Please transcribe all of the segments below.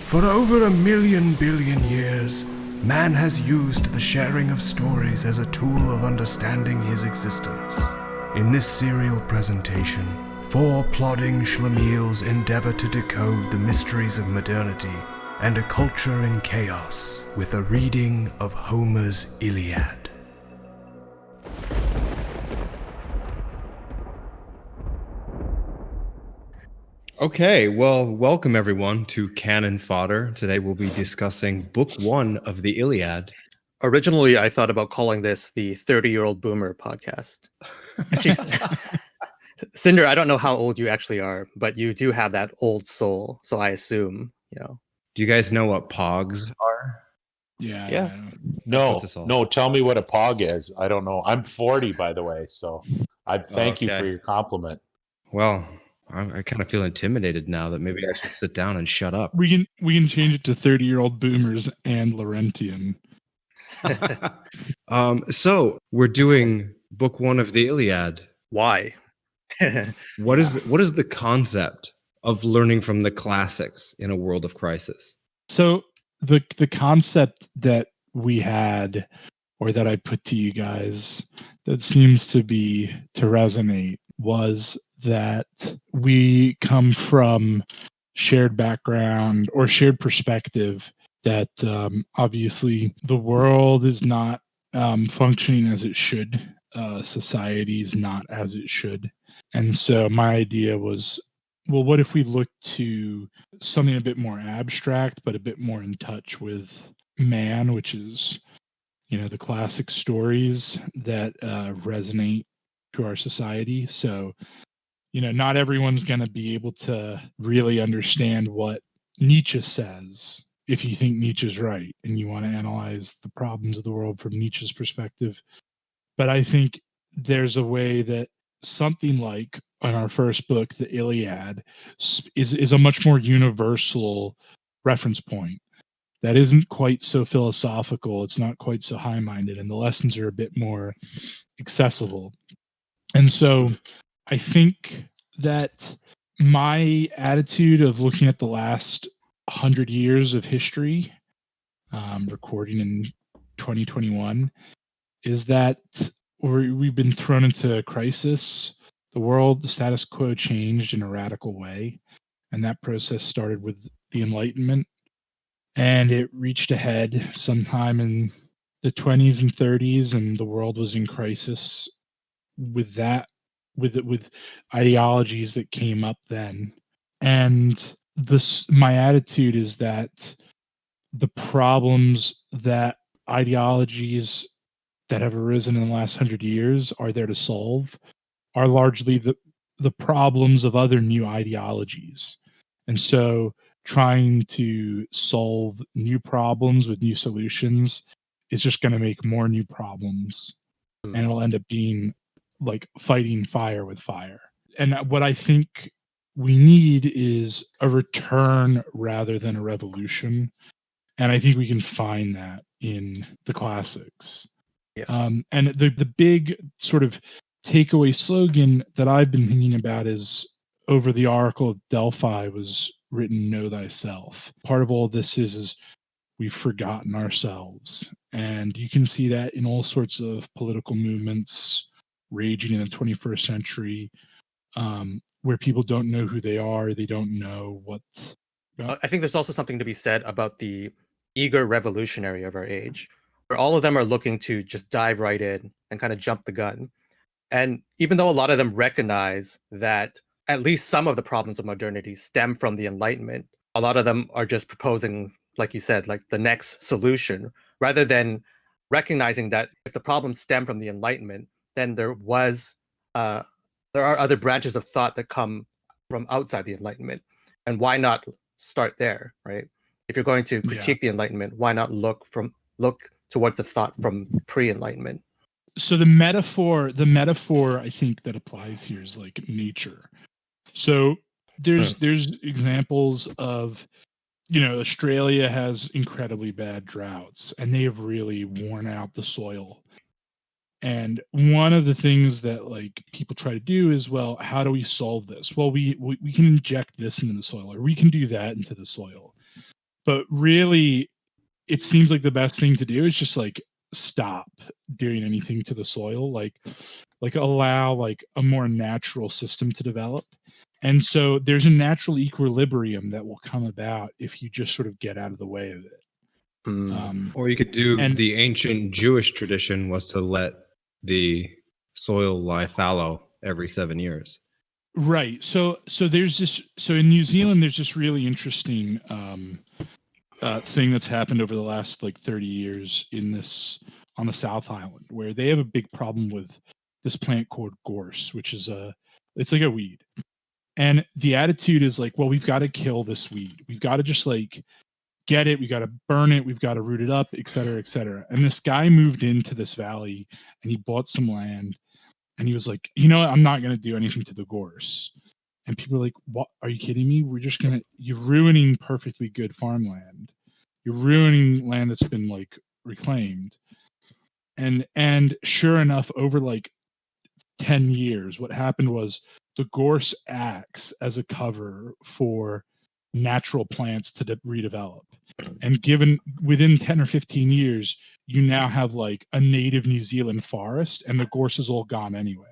For over 1 billion years, man has used the sharing of stories as a tool of understanding his existence. In this serial presentation, 4 plodding schlemiels endeavor to decode the mysteries of modernity and a culture in chaos with a reading of Homer's Iliad. Okay, well, welcome everyone to Canon Fodder. Today we'll be discussing Book 1 of the Iliad. Originally, I thought about calling this the 30-year-old boomer podcast. Actually, Cinder, I don't know how old you actually are, but you do have that old soul, so I assume, Do you guys know what pogs are? Yeah. No, tell me what a pog is. I don't know. I'm 40, by the way, so I thank you for your compliment. Well, I kind of feel intimidated now that maybe I should sit down and shut up. We can change it to 30-year-old boomers and Laurentian. So we're doing Book 1 of the Iliad. Why? What is the concept of learning from the classics in a world of crisis? So the concept that we had, or that I put to you guys, that seems to resonate, was that we come from shared background or shared perspective, that obviously the world is not functioning as it should. Society is not as it should. And so my idea was, well, what if we look to something a bit more abstract, but a bit more in touch with man, which is, the classic stories that resonate to our society. So, not everyone's going to be able to really understand what Nietzsche says if you think Nietzsche's right and you want to analyze the problems of the world from Nietzsche's perspective. But I think there's a way that something like in our first book, the Iliad, is a much more universal reference point that isn't quite so philosophical. It's not quite so high-minded, and the lessons are a bit more accessible. And so I think that my attitude of looking at the last 100 years of history, recording in 2021, is that we've been thrown into a crisis. The status quo changed in a radical way, and that process started with the Enlightenment, and it reached a head sometime in the 20s and 30s, and the world was in crisis with that, with ideologies that came up then. And my attitude is that the problems that ideologies that have arisen in the last 100 years are there to solve are largely the problems of other new ideologies. And so trying to solve new problems with new solutions is just going to make more new problems. And it'll end up being like fighting fire with fire. And what I think we need is a return rather than a revolution. And I think we can find that in the classics. Yeah. And the big sort of takeaway slogan that I've been thinking about is, over the Oracle of Delphi was written, "Know thyself." Part of all this is we've forgotten ourselves. And you can see that in all sorts of political movements raging in the 21st century, where people don't know who they are. They don't know what. I think there's also something to be said about the eager revolutionary of our age, where all of them are looking to just dive right in and kind of jump the gun. And even though a lot of them recognize that at least some of the problems of modernity stem from the Enlightenment, a lot of them are just proposing, like you said, like the next solution, rather than recognizing that if the problems stem from the Enlightenment, then there are other branches of thought that come from outside the Enlightenment. And why not start there, right? If you're going to critique the Enlightenment, why not look towards the thought from pre-Enlightenment? So the metaphor I think that applies here is like nature. So there's examples of, Australia has incredibly bad droughts, and they have really worn out the soil. And one of the things that like people try to do is, well, how do we solve this? Well, we can inject this into the soil, or we can do that into the soil. But really, it seems like the best thing to do is just like stop doing anything to the soil, like allow like a more natural system to develop. And so there's a natural equilibrium that will come about if you just sort of get out of the way of it. Or you could do the ancient Jewish tradition was to let the soil lie fallow every 7 years. Right. So there's this. So in New Zealand, there's this really interesting thing that's happened over the last like 30 years on the South Island, where they have a big problem with this plant called gorse, which is it's like a weed. And the attitude is like, well, we've got to kill this weed. We've got to just like get it. We got to burn it. We've got to root it up, et cetera, et cetera. And this guy moved into this valley and he bought some land and he was like, you know what? I'm not going to do anything to the gorse. And people are like, what? Are you kidding me? You're ruining perfectly good farmland. You're ruining land that's been like reclaimed. And sure enough, over like 10 years, what happened was the gorse acts as a cover for natural plants to redevelop. And given within 10 or 15 years, you now have like a native New Zealand forest and the gorse is all gone anyway.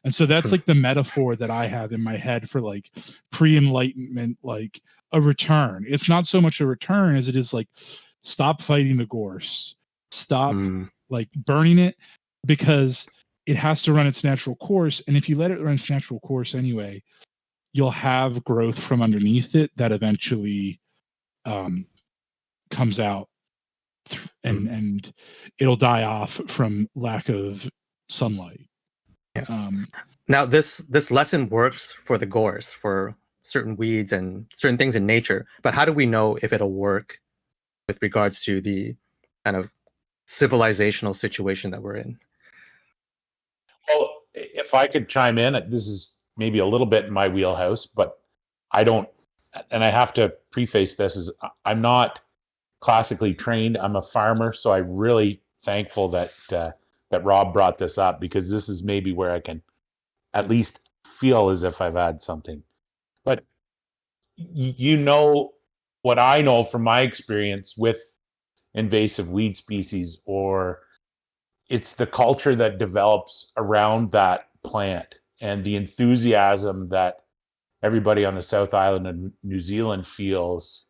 And so that's like the metaphor that I have in my head for like pre-enlightenment, like a return. It's not so much a return as it is like, stop fighting the gorse, stop like burning it, because it has to run its natural course. And if you let it run its natural course anyway, you'll have growth from underneath it that eventually comes out and it'll die off from lack of sunlight. Yeah. Now this lesson works for the gorse, for certain weeds and certain things in nature, but how do we know if it'll work with regards to the kind of civilizational situation that we're in? Well, if I could chime in, this is maybe a little bit in my wheelhouse, but I don't, and I have to preface this as I'm not classically trained. I'm a farmer, so I'm really thankful that Rob brought this up, because this is maybe where I can at least feel as if I've had something. But you know what I know from my experience with invasive weed species, or it's the culture that develops around that plant and the enthusiasm that everybody on the South Island of New Zealand feels.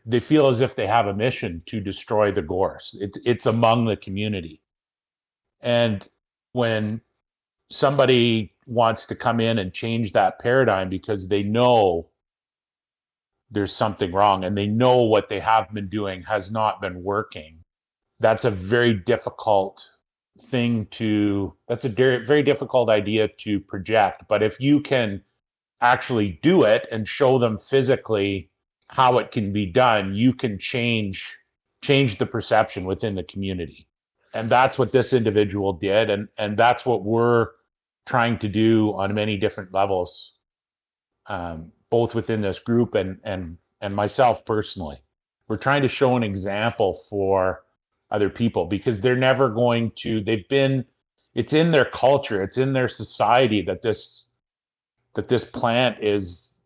They feel as if they have a mission to destroy the gorse. It's among the community. And when somebody wants to come in and change that paradigm because they know there's something wrong and they know what they have been doing has not been working, that's a very difficult that's a very difficult idea to project. But if you can actually do it and show them physically how it can be done, you can change the perception within the community. And that's what this individual did, and that's what we're trying to do on many different levels, both within this group and myself personally. We're trying to show an example for other people, because they're never going to, it's in their culture, it's in their society that this plant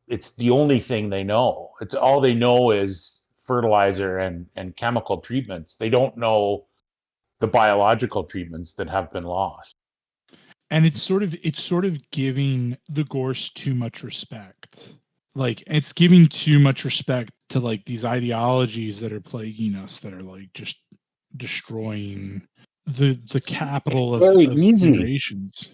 it's the only thing they know. It's all they know is fertilizer and chemical treatments. They don't know the biological treatments that have been lost. And it's sort of giving the gorse too much respect. Like, it's giving too much respect to like these ideologies that are plaguing us, that are like just destroying the capital of generations.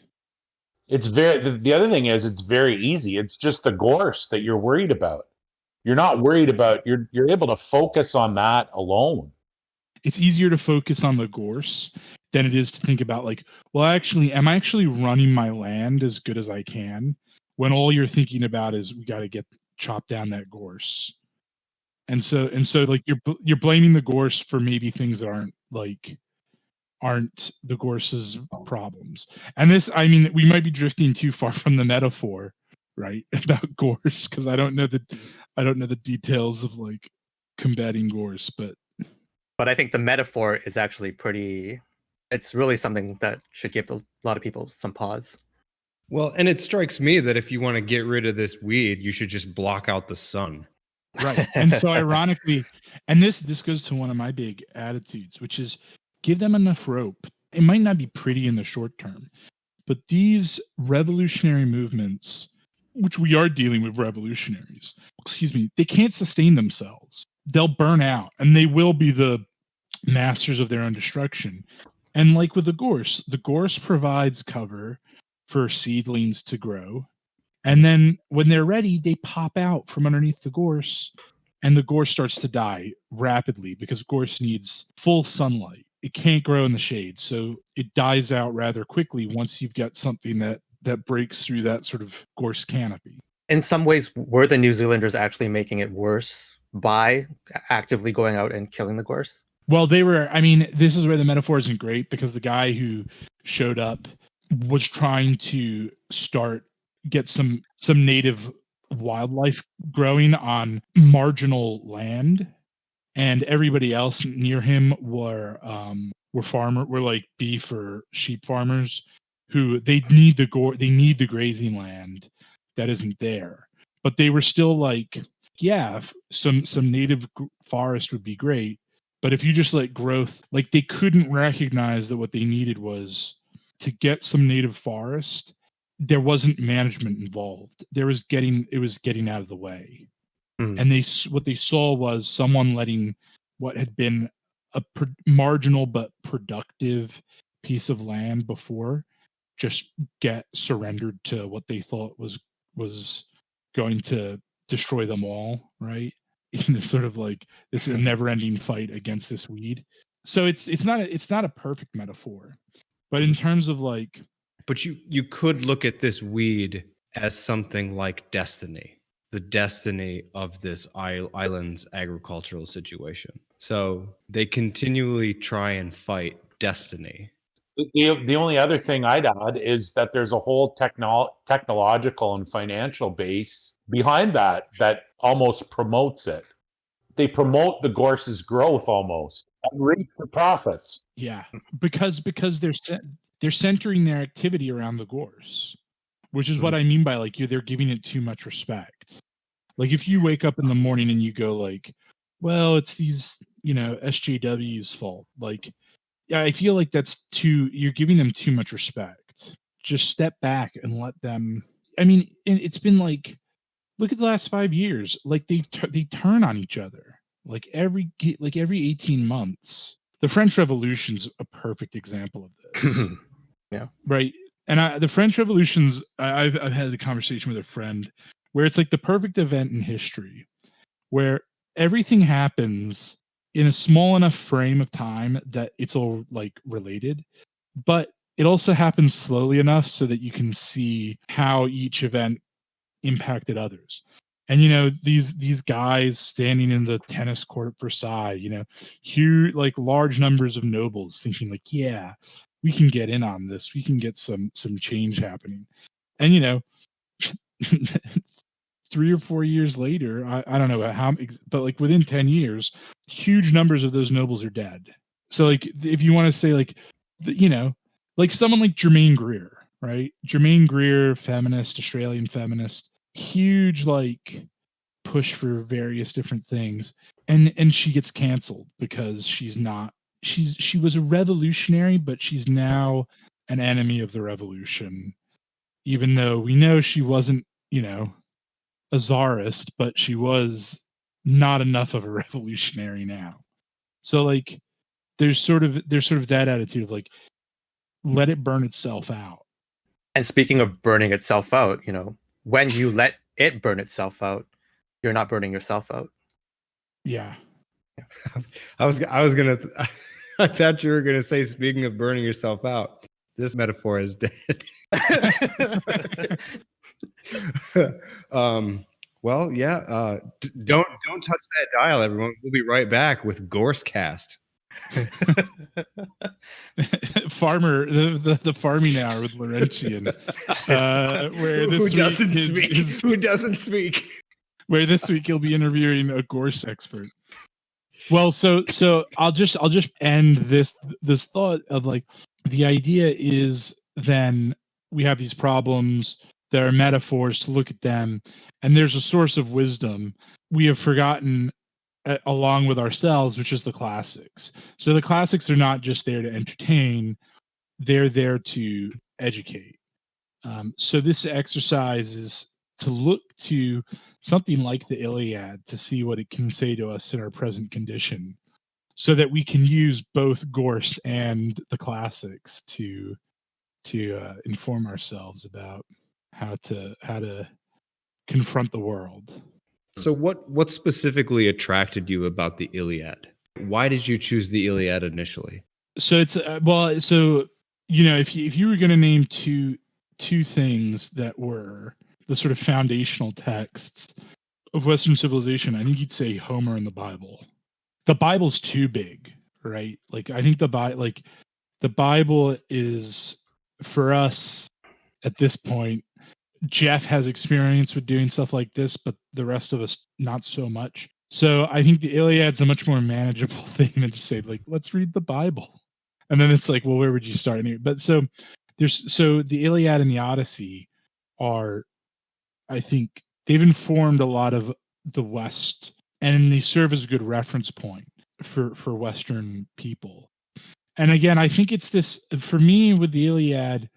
It's the other thing is, it's very easy. It's just the gorse that you're worried about. You're not worried about, you're able to focus on that alone. It's easier to focus on the gorse than it is to think about like, well, actually, am I actually running my land as good as I can? When all you're thinking about is, we got to chop down that gorse. And so like you're blaming the gorse for maybe things that aren't the gorse's problems. And this, I mean, we might be drifting too far from the metaphor, right, about gorse, because I don't know the details of like combating gorse, but I think the metaphor is actually it's really something that should give a lot of people some pause. Well, and it strikes me that if you want to get rid of this weed, you should just block out the sun. Right. And so ironically, and this goes to one of my big attitudes, which is give them enough rope. It might not be pretty in the short term, but these revolutionary movements, which we are dealing with revolutionaries, they can't sustain themselves. They'll burn out and they will be the masters of their own destruction. And like with the gorse provides cover for seedlings to grow. And then when they're ready, they pop out from underneath the gorse, and the gorse starts to die rapidly because gorse needs full sunlight. It can't grow in the shade, so it dies out rather quickly once you've got something that breaks through that sort of gorse canopy. In some ways, were the New Zealanders actually making it worse by actively going out and killing the gorse? Well, they were. I mean, this is where the metaphor isn't great because the guy who showed up was trying to get some native wildlife growing on marginal land, and everybody else near him were like beef or sheep farmers who they need the grazing land that isn't there. But they were still like, yeah, some native forest would be great, but if you just let growth, like they couldn't recognize that what they needed was to get some native forest. There wasn't management involved. It was getting out of the way. And what they saw was someone letting what had been a marginal but productive piece of land before just get surrendered to what they thought was going to destroy them all, right? In this sort of like this never-ending fight against this weed. So it's not a perfect metaphor, but in terms of like, but you could look at this weed as something like destiny. The destiny of this island's agricultural situation. So they continually try and fight destiny. The only other thing I'd add is that there's a whole technological and financial base behind that almost promotes it. They promote the gorse's growth almost and reap the profits. Yeah, because they're centering their activity around the gorse, which is what I mean by like they're giving it too much respect. Like if you wake up in the morning and you go like, well, it's these, SJW's fault. Like, yeah, I feel like you're giving them too much respect. Just step back and let them. I mean, it's been like, look at the last 5 years. Like they turn on each other. Like every 18 months. The French Revolution's a perfect example of this. Yeah. Right. And the French Revolution's, I've had a conversation with a friend where it's like the perfect event in history where everything happens in a small enough frame of time that it's all like related, but it also happens slowly enough so that you can see how each event impacted others. And these guys standing in the tennis court at Versailles, huge, like large numbers of nobles thinking like, yeah, we can get in on this. We can get some change happening. And 3 or 4 years later, I don't know how, but like within 10 years, huge numbers of those nobles are dead. So like, if you want to say like, like someone like Germaine Greer, right? Germaine Greer, feminist, Australian feminist, huge like push for various different things. And she gets canceled because she was a revolutionary, but she's now an enemy of the revolution, even though we know she wasn't, a czarist, but she was not enough of a revolutionary now. So like there's sort of that attitude of like, let it burn itself out. And speaking of burning itself out, when you let it burn itself out, you're not burning yourself out. Yeah. I thought you were gonna say, speaking of burning yourself out, this metaphor is dead. Well, yeah. Don't touch that dial, everyone. We'll be right back with Gorsecast. Farmer, the farming hour with Laurentian, where this who doesn't speak? Where this week he'll be interviewing a gorse expert. Well, so I'll just end this thought of like, the idea is then we have these problems. there are metaphors to look at them, and there's a source of wisdom we have forgotten along with ourselves, which is the classics. So the classics are not just there to entertain, they're there to educate. So this exercise is to look to something like the Iliad to see what it can say to us in our present condition, so that we can use both Gorse and the classics to inform ourselves about how to confront the world. So what specifically attracted you about the Iliad? Why did you choose the Iliad initially? So it's so if you were going to name two things that were the sort of foundational texts of Western civilization, I think you'd say Homer and the Bible. The Bible's too big, right? Like I think the Bible is, for us at this point, Jeff has experience with doing stuff like this, but the rest of us not so much. So I think the Iliad's a much more manageable thing than just say, like, let's read the Bible. And then it's like, well, where would you start? But so the Iliad and the Odyssey are, I think, they've informed a lot of the West, and they serve as a good reference point for Western people. And again, I think it's this, for me with the Iliad,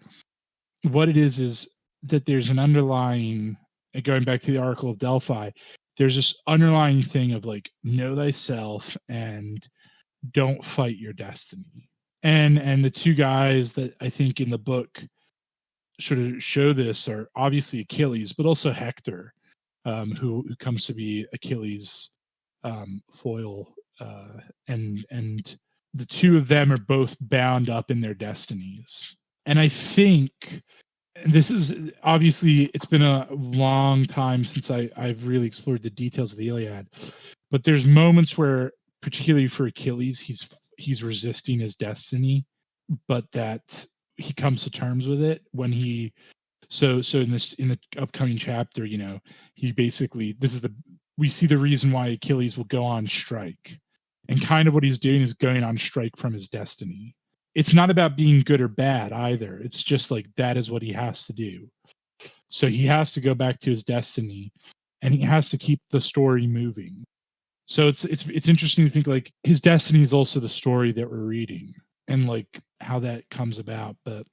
what it is that there's an underlying, going back to the Oracle of Delphi, there's this underlying thing of like, know thyself and don't fight your destiny. And the two guys that I think in the book sort of show this are obviously Achilles, but also Hector, who comes to be Achilles' foil, and the two of them are both bound up in their destinies. And I think this is obviously, it's been a long time since I've really explored the details of the Iliad, but there's moments where, particularly for Achilles, he's resisting his destiny, but that he comes to terms with it when he so in the upcoming chapter, he basically, we see the reason why Achilles will go on strike, and kind of what he's doing is going on strike from his destiny. It's not about being good or bad either. It's just like that is what he has to do. So he has to go back to his destiny, and he has to keep the story moving. So it's interesting to think like his destiny is also the story that we're reading, and like how that comes about. But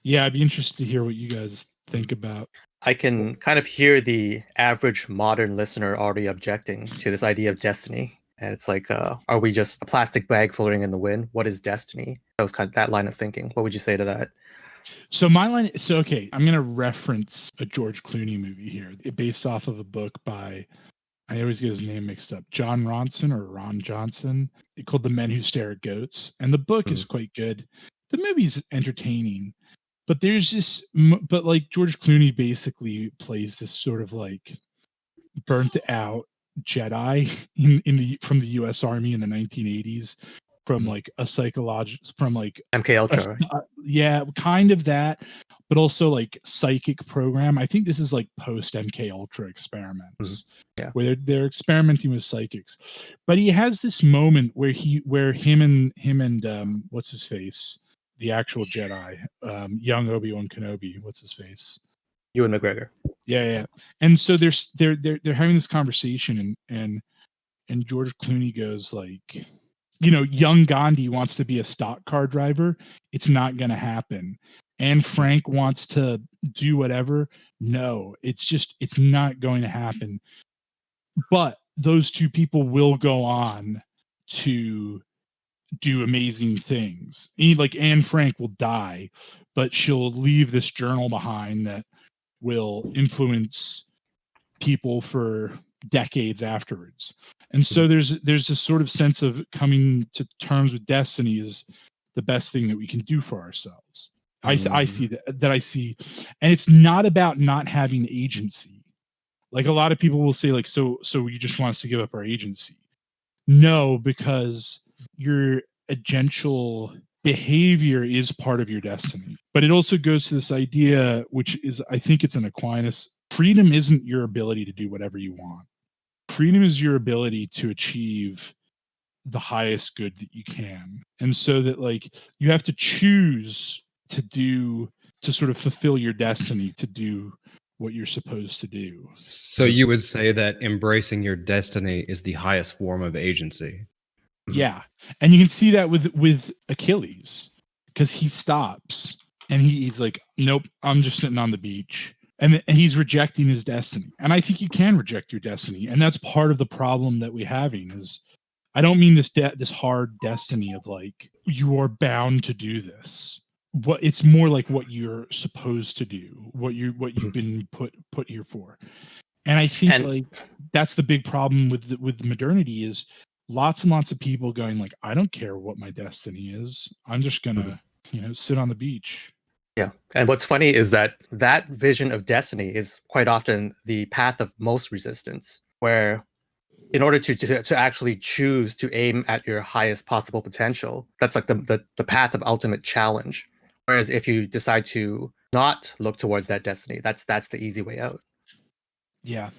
yeah, I'd be interested to hear what you guys think about. I can kind of hear the average modern listener already objecting to this idea of destiny. And it's like, are we just a plastic bag floating in the wind? What is destiny? That was kind of that line of thinking. What would you say to that? So my line, so okay, I'm gonna reference a George Clooney movie here, based off of a book by, I always get his name mixed up, John Ronson or Ron Johnson, called The Men Who Stare at Goats, and the book is quite good. The movie's entertaining, but there's this, but like George Clooney basically plays this sort of like burnt out Jedi from the U.S. Army in the 1980s, from like a from like MK Ultra. yeah, kind of that, but also like psychic program. I think this is like post MK Ultra experiments, Yeah, where they're experimenting with psychics. But he has this moment where him and what's his face, the actual Jedi, young Obi-Wan Kenobi, what's his face, Ewan McGregor. yeah. And so they're having this conversation, and George Clooney goes like, young Gandhi wants to be a stock car driver. It's not going to happen. And Frank wants to do whatever. No, it's not going to happen. But those two people will go on to do amazing things. Like Anne Frank will die, but she'll leave this journal behind that will influence people for decades afterwards. And so there's this sort of sense of coming to terms with destiny is the best thing that we can do for ourselves. I see that I see, and it's not about not having agency. Like a lot of people will say, like, so you just want us to give up our agency. No, because your agential behavior is part of your destiny. But it also goes to this idea, which is, I think it's an Aquinas, freedom isn't your ability to do whatever you want. Freedom is your ability to achieve the highest good that you can. And so that like you have to choose to sort of fulfill your destiny, to do what you're supposed to do. So you would say that embracing your destiny is the highest form of agency. Yeah, and you can see that with Achilles, because he stops and he's like, "Nope, I'm just sitting on the beach," and he's rejecting his destiny. And I think you can reject your destiny, and that's part of the problem that we're having. Is I don't mean this hard destiny of like you are bound to do this. What it's more like what you're supposed to do, what you've been put here for. And I think And like that's the big problem with modernity is lots and lots of people going like, I don't care what my destiny is. I'm just gonna, sit on the beach. yeah, and what's funny is that that vision of destiny is quite often the path of most resistance, where in order to actually choose to aim at your highest possible potential, that's like the path of ultimate challenge. Whereas if you decide to not look towards that destiny, that's the easy way out. Yeah.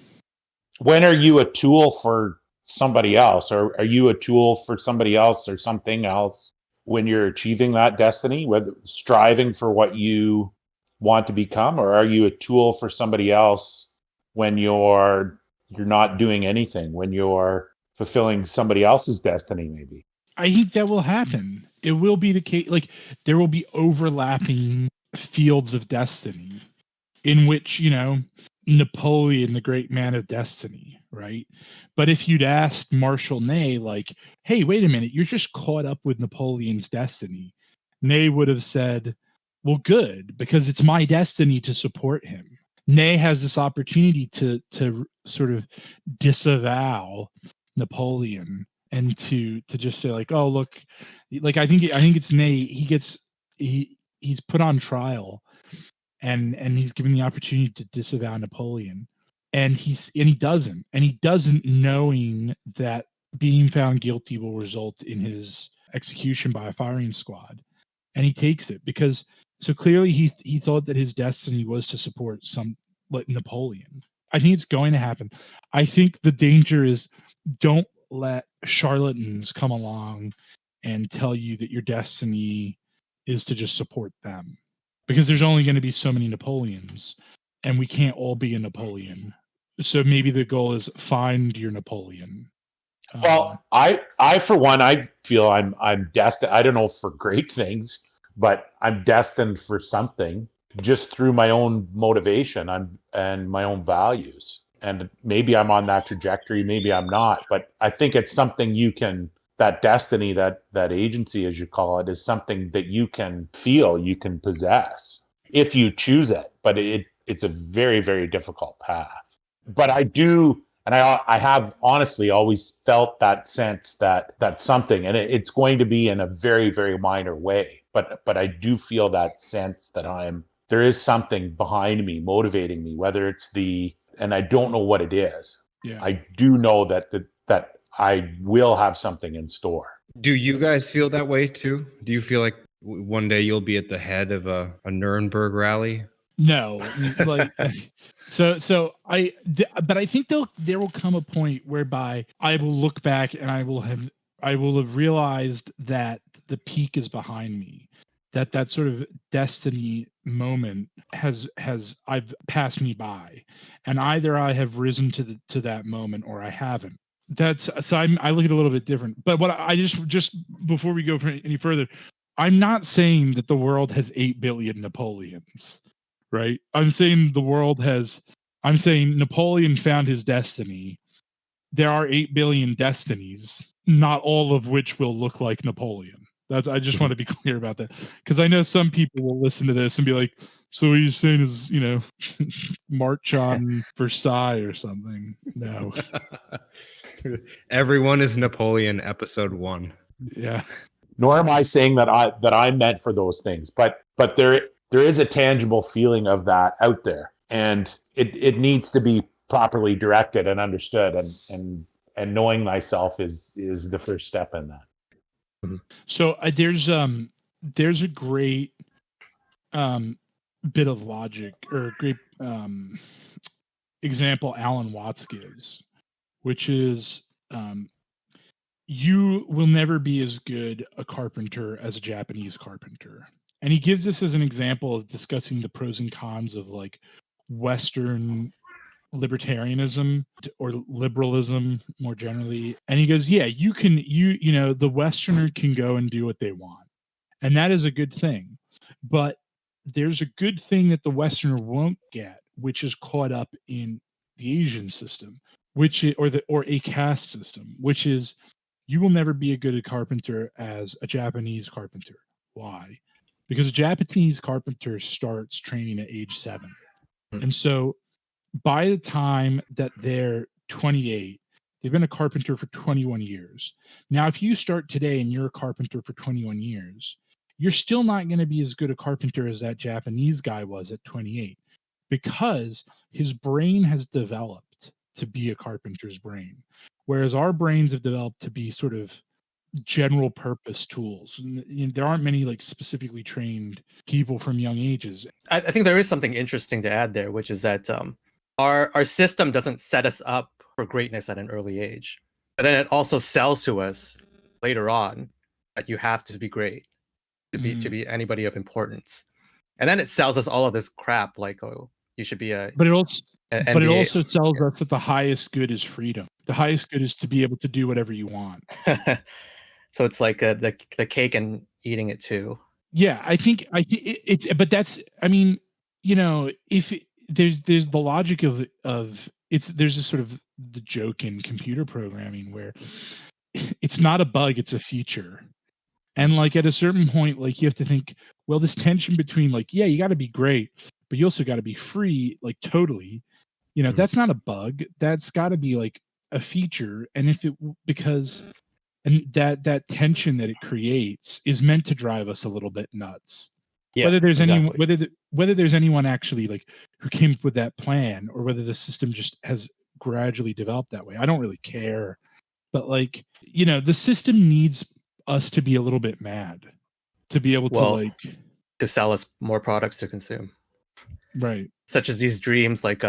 When are you a tool for somebody else, or are you a tool for somebody else or something else when you're achieving that destiny, whether striving for what you want to become, or are you a tool for somebody else when you're not doing anything, when you're fulfilling somebody else's destiny? Maybe I think that will happen. It will be the case. Like there will be overlapping fields of destiny in which, Napoleon, the great man of destiny, right? But if you'd asked Marshall Ney, like, hey, wait a minute, you're just caught up with Napoleon's destiny, Ney would have said, well, good, because it's my destiny to support him. Ney has this opportunity to sort of disavow Napoleon and to just say like, oh look, like I think it's Ney. He's put on trial and he's given the opportunity to disavow Napoleon, and he doesn't knowing that being found guilty will result in his execution by a firing squad, and he takes it because so clearly he thought that his destiny was to support some like Napoleon. I think it's going to happen. I think the danger is don't let charlatans come along and tell you that your destiny is to just support them, because there's only going to be so many Napoleons and we can't all be a Napoleon. So maybe the goal is find your Napoleon. well, I for one, I feel I'm destined. I don't know for great things, but I'm destined for something just through my own motivation and my own values. And maybe I'm on that trajectory, maybe I'm not. But I think it's something you can, that destiny, that agency, as you call it, is something that you can feel, you can possess if you choose it. But it's a very, very difficult path. But I do, and I have honestly always felt that sense that something, and it's going to be in a very, very minor way, but I do feel that sense that there is something behind me, motivating me, whether it's and I don't know what it is. Yeah. I do know that I will have something in store. Do you guys feel that way too? Do you feel like one day you'll be at the head of a Nuremberg rally? No, like but I think there will come a point whereby I will look back and I will have realized that the peak is behind me, that sort of destiny moment has I've passed me by, and either I have risen to that moment or I haven't. That's so I look at it a little bit different. But what I just before we go any further, I'm not saying that the world has 8 billion Napoleons. Right? I'm saying Napoleon found his destiny. There are 8 billion destinies, not all of which will look like Napoleon. I just want to be clear about that, because I know some people will listen to this and be like, so what you're saying is, march on Versailles or something. No. Everyone is Napoleon, episode 1. Yeah. Nor am I saying that I'm meant for those things, but there is a tangible feeling of that out there, and it needs to be properly directed and understood, and knowing myself is the first step in that. So there's a great bit of logic, or a great example Alan Watts gives, which is you will never be as good a carpenter as a Japanese carpenter. And he gives this as an example of discussing the pros and cons of like Western libertarianism or liberalism more generally. And he goes, yeah, you know, the Westerner can go and do what they want. And that is a good thing. But there's a good thing that the Westerner won't get, which is caught up in the Asian system, which is, or a caste system, which is you will never be a good carpenter as a Japanese carpenter. Why? Because a Japanese carpenter starts training at age 7. And so by the time that they're 28, they've been a carpenter for 21 years. Now, if you start today and you're a carpenter for 21 years, you're still not going to be as good a carpenter as that Japanese guy was at 28 because his brain has developed to be a carpenter's brain, whereas our brains have developed to be sort of general purpose tools. And there aren't many like specifically trained people from young ages. I think there is something interesting to add there, which is that our system doesn't set us up for greatness at an early age, but then it also sells to us later on that you have to be great to be anybody of importance, and then it sells us all of this crap like, oh, you should be a But it also NBA. it also tells us that the highest good is freedom. The highest good is to be able to do whatever you want. So it's like the cake and eating it too. Yeah, I think it's, but that's, I mean, you know, if there's the logic of it's, there's this sort of the joke in computer programming where it's not a bug, it's a feature. And like at a certain point, like you have to think, well, this tension between like, yeah, you got to be great, but you also got to be free, like totally, you know, that's not a bug. That's got to be like a feature. And if it, because, and that tension that it creates is meant to drive us a little bit nuts. Yeah, Whether there's exactly. anyone, whether there's anyone actually like who came up with that plan, or whether the system just has gradually developed that way, I don't really care. But like, you know, the system needs us to be a little bit mad to be able to like to sell us more products to consume, right? Such as these dreams, like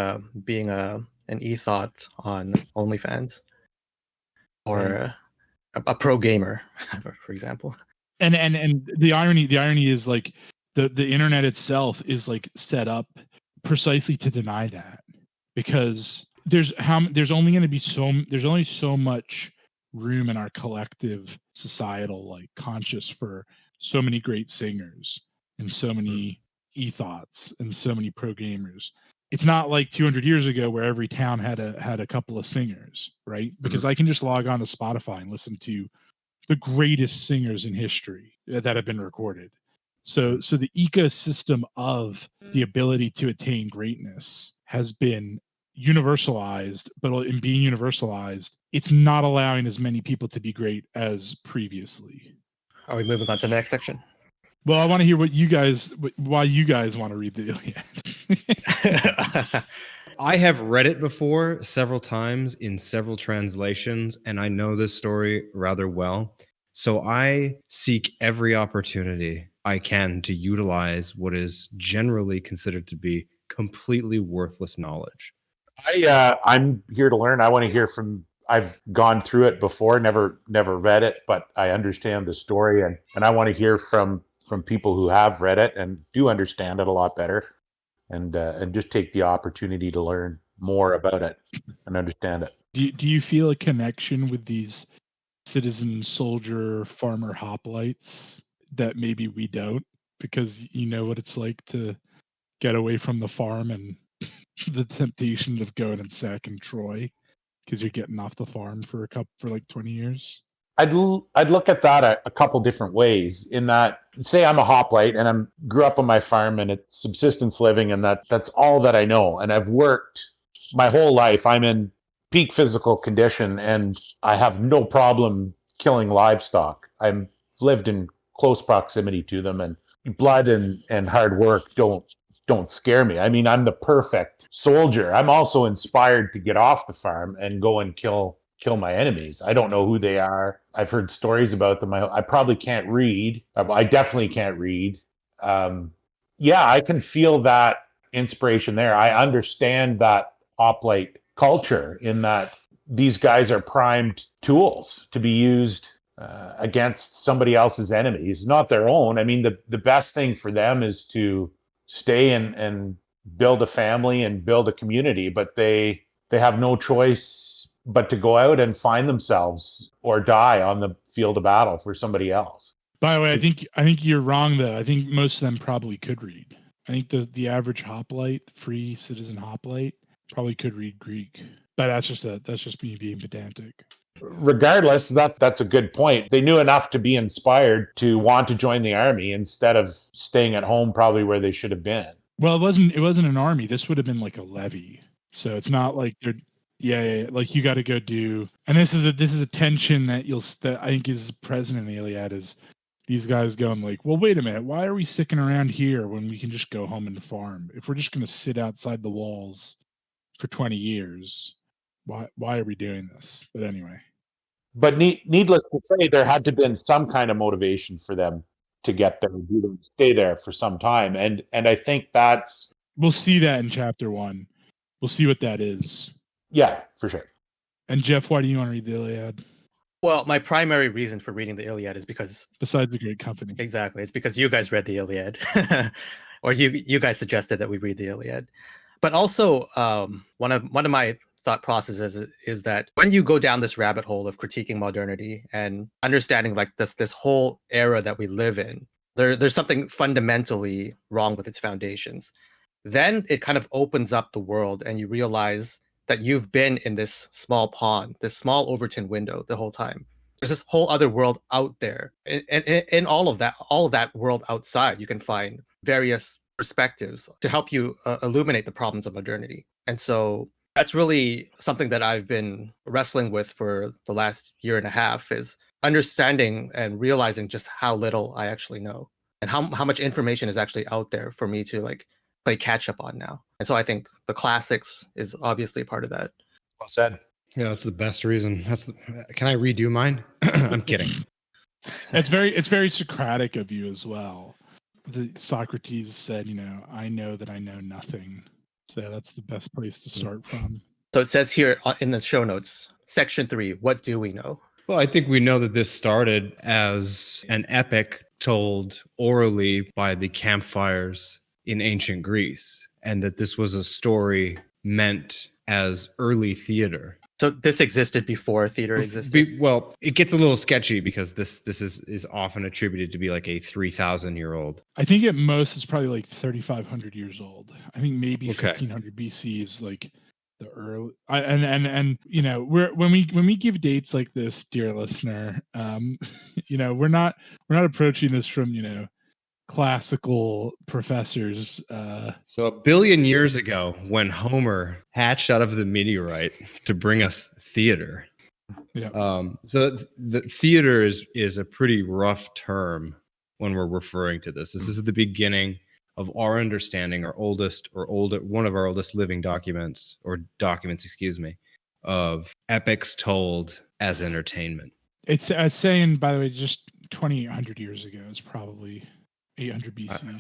being an e-thought on OnlyFans, or Right. a pro gamer, for example. And the irony is like the internet itself is like set up precisely to deny that, because there's only going to be there's only so much room in our collective societal like conscious for so many great singers and so many e-thoughts and so many pro gamers. It's not like 200 years ago where every town had a couple of singers, right? Because I can just log on to Spotify and listen to the greatest singers in history that have been recorded. So the ecosystem of the ability to attain greatness has been universalized, but in being universalized, it's not allowing as many people to be great as previously. Are we moving on to the next section? Well, I want to hear why you guys want to read the Iliad. I have read it before several times in several translations, and I know this story rather well. So I seek every opportunity I can to utilize what is generally considered to be completely worthless knowledge. I'm here to learn. I want to hear from. I've gone through it before, never read it, but I understand the story, and I want to hear from people who have read it and do understand it a lot better, and just take the opportunity to learn more about it and understand it. Do you feel a connection with these citizen soldier farmer hoplites that maybe we don't, because you know what it's like to get away from the farm and the temptation of going and sacking Troy because you're getting off the farm for like 20 years? I'd look at that a couple different ways. In that, say I'm a hoplite and I'm grew up on my farm and it's subsistence living, and that's all that I know. And I've worked my whole life. I'm in peak physical condition and I have no problem killing livestock. I've lived in close proximity to them, and blood and hard work don't scare me. I mean, I'm the perfect soldier. I'm also inspired to get off the farm and go and kill my enemies. I don't know who they are. I've heard stories about them. I probably can't read. I definitely can't read. Yeah, I can feel that inspiration there. I understand that hoplite culture in that these guys are primed tools to be used against somebody else's enemies, not their own. I mean, the best thing for them is to stay and build a family and build a community, but they have no choice but to go out and find themselves or die on the field of battle for somebody else. By the way, I think you're wrong though. I think most of them probably could read. I think the average hoplite, free citizen hoplite, probably could read Greek. But that's just me being pedantic. Regardless, that's a good point. They knew enough to be inspired to want to join the army instead of staying at home, probably where they should have been. Well, it wasn't an army. This would have been like a levy. So it's not like they're like you got to go do. And this is a tension that I think is present in the Iliad, is these guys going like, well, wait a minute, why are we sticking around here when we can just go home and farm? If we're just going to sit outside the walls for 20 years, why are we doing this? But anyway. But needless to say, there had to have been some kind of motivation for them to get there and stay there for some time. And I think we'll see that in chapter 1. We'll see what that is. Yeah, for sure. And Jeff, why do you want to read the Iliad? Well, my primary reason for reading the Iliad is because... Besides the great company. Exactly. It's because you guys read the Iliad. Or you guys suggested that we read the Iliad. But also, one of my thought processes is that when you go down this rabbit hole of critiquing modernity and understanding like this whole era that we live in, there's something fundamentally wrong with its foundations. Then it kind of opens up the world and you realize that you've been in this small pond, this small Overton window the whole time. There's this whole other world out there. And in all of that world outside, you can find various perspectives to help you illuminate the problems of modernity. And so that's really something that I've been wrestling with for the last year and a half, is understanding and realizing just how little I actually know and how much information is actually out there for me to like play catch up on now. And so I think the classics is obviously a part of that. Well said. Yeah, that's the best reason. Can I redo mine? I'm kidding. It's very Socratic of you as well. Socrates said, I know that I know nothing. So that's the best place to start from. So it says here in the show notes, section 3, what do we know? Well, I think we know that this started as an epic told orally by the campfires in ancient Greece, and that this was a story meant as early theater. So this existed before theater existed? Well, it gets a little sketchy because this is often attributed to be like a 3,000-year-old. I think at most it's probably like 3,500 years old. I think maybe 1500 BC is like the early. And when we give dates like this, dear listener, we're not approaching this from classical professors. So 1 billion years ago, when Homer hatched out of the meteorite to bring us theater. Yeah. So the theater is a pretty rough term when we're referring to this. This is the beginning of our understanding, one of our oldest living documents, of epics told as entertainment. It's saying, by the way, just 2,800 years ago is probably 800 BC.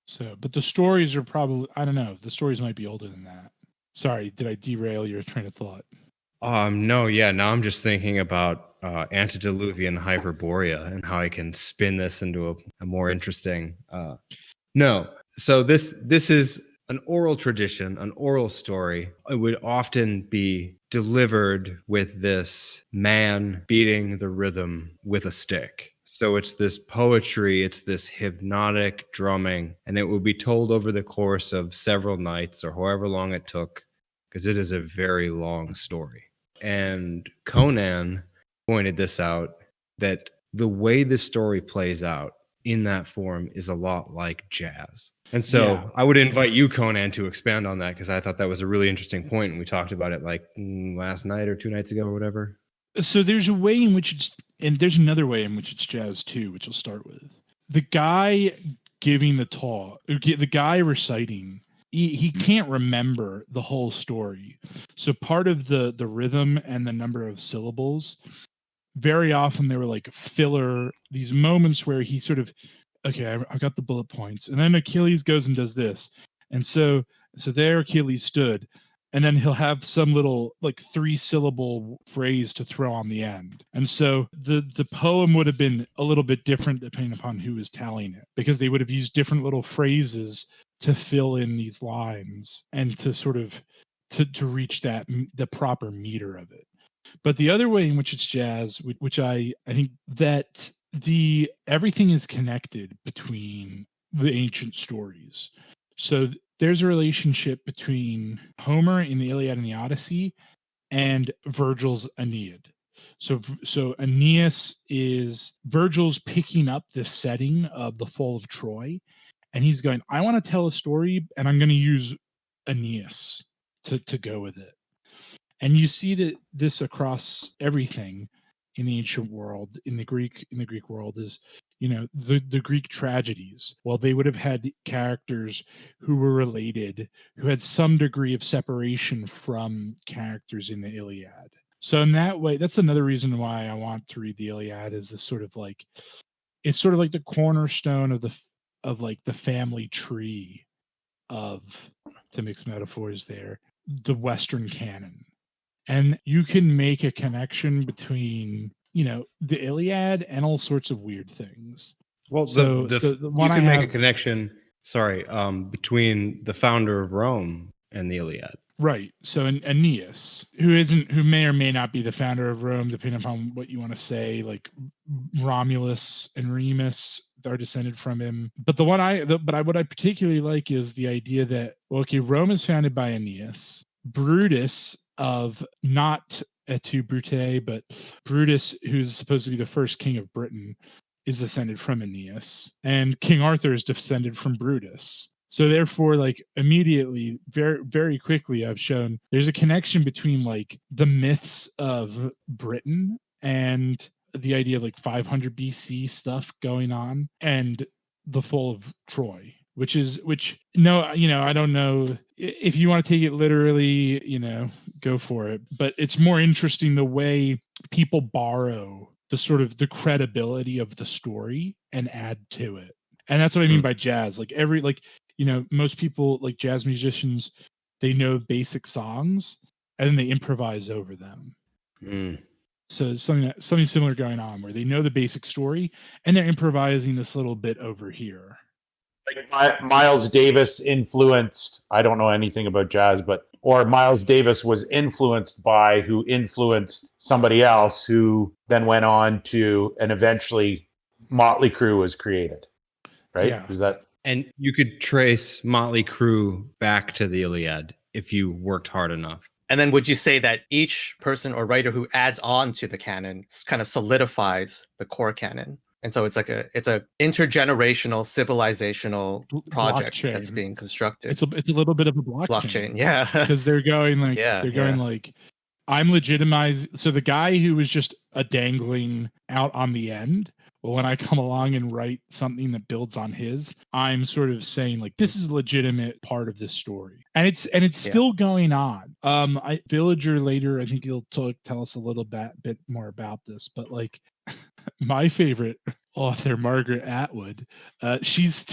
So, but the stories are probably, I don't know, the stories might be older than that. Sorry, did I derail your train of thought? No, yeah. Now I'm just thinking about antediluvian Hyperborea and how I can spin this into a more interesting. No, so this is an oral tradition, an oral story. It would often be delivered with this man beating the rhythm with a stick. So it's this poetry, it's this hypnotic drumming, and it will be told over the course of several nights or however long it took, because it is a very long story. And Conan pointed this out, that the way this story plays out in that form is a lot like jazz. And so I would invite you, Conan, to expand on that, because I thought that was a really interesting point, and we talked about it like last night or 2 nights ago or whatever. So there's a way in which there's another way in which it's jazz too, which we'll start with. The guy giving the talk, the guy reciting, he can't remember the whole story. So part of the rhythm and the number of syllables, very often they were like filler, these moments where he sort of, okay, I got the bullet points. And then Achilles goes and does this. And so there Achilles stood. and then he'll have some little like 3-syllable phrase to throw on the end. And so the poem would have been a little bit different depending upon who was telling it, because they would have used different little phrases to fill in these lines and to sort of to reach that the proper meter of it. But the other way in which it's jazz, which I think that everything is connected between the ancient stories. So there's a relationship between Homer in the Iliad and the Odyssey and Virgil's Aeneid. So Aeneas is Virgil's picking up the setting of the fall of Troy, and he's going, I want to tell a story, and I'm going to use Aeneas to go with it. And you see that this across everything in the ancient world, in the Greek world, is the Greek tragedies. Well, they would have had characters who were related, who had some degree of separation from characters in the Iliad. So in that way, that's another reason why I want to read the Iliad, is this sort of like, it's sort of like the cornerstone of the family tree of, to mix metaphors there, the Western canon. And you can make a connection between, the Iliad and all sorts of weird things. Well, So the one you I can make a have- connection. Sorry, between the founder of Rome and the Iliad. Right. So Aeneas, who may or may not be the founder of Rome, depending upon what you want to say, like Romulus and Remus are descended from him. But what I particularly like is the idea that, well, okay, Rome is founded by Aeneas. Brutus of not Et Brute, but Brutus, who's supposed to be the first king of Britain, is descended from Aeneas, and King Arthur is descended from Brutus. So therefore, like immediately, very, very quickly, I've shown there's a connection between like the myths of Britain and the idea of like 500 BC stuff going on and the fall of Troy, which I don't know if you want to take it literally, go for it. But it's more interesting the way people borrow the sort of the credibility of the story and add to it. And that's what I mean by jazz. Like most people, like jazz musicians, they know basic songs and then they improvise over them. So something similar going on where they know the basic story and they're improvising this little bit over here. Like Miles Davis influenced, I don't know anything about jazz, or Miles Davis was influenced by who influenced somebody else who then went on to, and eventually Motley Crue was created. Right? Yeah. Is that? And you could trace Motley Crue back to the Iliad if you worked hard enough. And then would you say that each person or writer who adds on to the canon kind of solidifies the core canon? And so it's like it's a intergenerational civilizational project Blockchain. that's being constructed. It's a little bit of a blockchain. Yeah. Because they're going like like, I'm legitimized. So the guy who was just a dangling out on the end, well, when I come along and write something that builds on his, I'm sort of saying like, this is a legitimate part of this story, and it's still going on. Villager later, I think he'll tell us a little bit more about this, but like my favorite author, Margaret Atwood, she's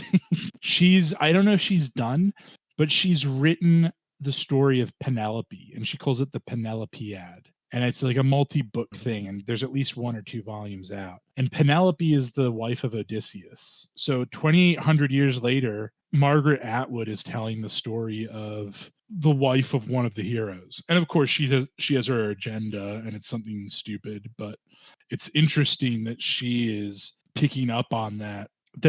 I don't know if she's done, but she's written the story of Penelope, and she calls it the Penelopiad. And it's like a multi-book thing, and there's at least 1 or 2 volumes out. And Penelope is the wife of Odysseus. So 2,800 years later, Margaret Atwood is telling the story of the wife of one of the heroes. And of course, she has her agenda, and it's something stupid, but it's interesting that she is picking up on that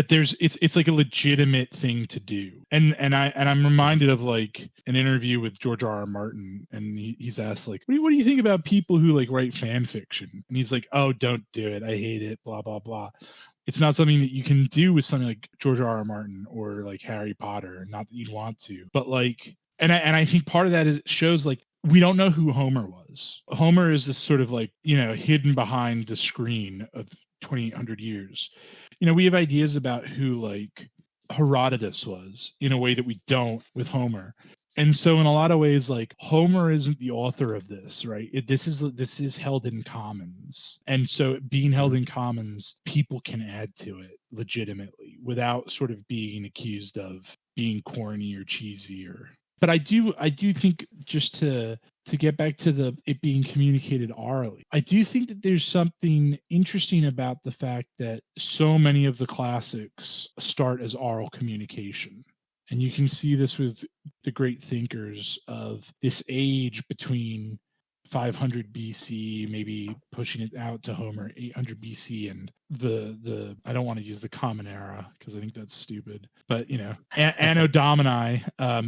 there's it's like a legitimate thing to do. And I'm reminded of like an interview with George R.R. Martin, and he's asked like, what do you think about people who like write fan fiction? And he's like, oh, don't do it, I hate it, blah blah blah. It's not something that you can do with something like George R.R. Martin or like Harry Potter, not that you'd want to, but like, and I think part of that is shows like we don't know who Homer was. Homer is this sort of like, hidden behind the screen of 2,800 years. We have ideas about who like Herodotus was in a way that we don't with Homer. And so in a lot of ways, like Homer isn't the author of this, right? This is held in commons. And so being held in commons, people can add to it legitimately without sort of being accused of being corny or cheesy or But I do think, just to get back to it being communicated orally, I do think that there's something interesting about the fact that so many of the classics start as oral communication. And you can see this with the great thinkers of this age between 500 BC, maybe pushing it out to Homer, 800 BC, and the I don't want to use the Common Era because I think that's stupid, but Anno Domini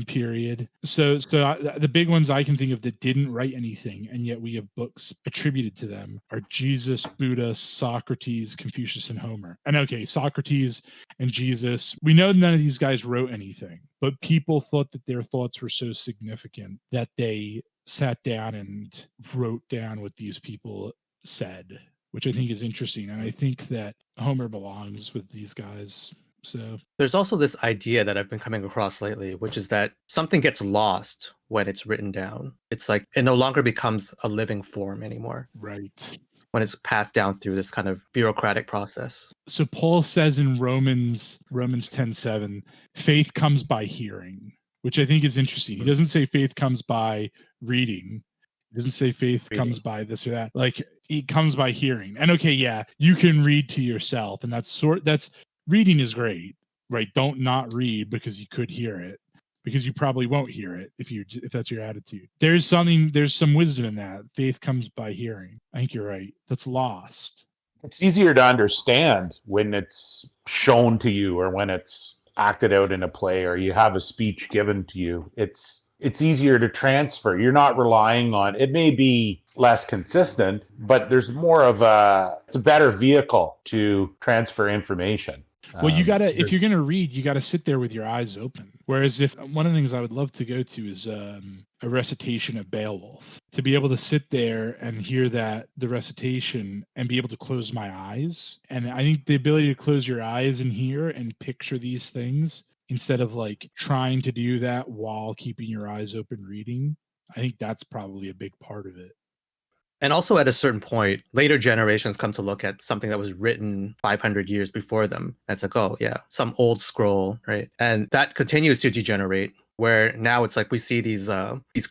period. So the big ones I can think of that didn't write anything, and yet we have books attributed to them, are Jesus, Buddha, Socrates, Confucius, and Homer. And okay, Socrates and Jesus, we know none of these guys wrote anything, but people thought that their thoughts were so significant that they sat down and wrote down what these people said, which I think is interesting. And I think that Homer belongs with these guys. So there's also this idea that I've been coming across lately, which is that something gets lost when it's written down. It's like it no longer becomes a living form anymore. Right. When it's passed down through this kind of bureaucratic process. So Paul says in Romans 10:7, faith comes by hearing, which I think is interesting. He doesn't say faith comes by reading. He doesn't say faith comes by this or that. Like, it comes by hearing. And okay, yeah, you can read to yourself, and that's reading is great, right? Don't not read because you could hear it, because you probably won't hear it if that's your attitude. There's some wisdom in that. Faith comes by hearing. I think you're right. That's lost. It's easier to understand when it's shown to you, or when it's acted out in a play, or you have a speech given to you. It's easier to transfer. You're not relying on it. May be less consistent, but there's more of it's a better vehicle to transfer information. Well, if you're gonna read, you gotta sit there with your eyes open. Whereas one of the things I would love to go to is a recitation of Beowulf. To be able to sit there and hear the recitation and be able to close my eyes. And I think the ability to close your eyes and hear and picture these things, instead of like trying to do that while keeping your eyes open reading, I think that's probably a big part of it. And also at a certain point, later generations come to look at something that was written 500 years before them. And it's like, oh yeah, some old scroll, right? And that continues to degenerate, where now it's like we see these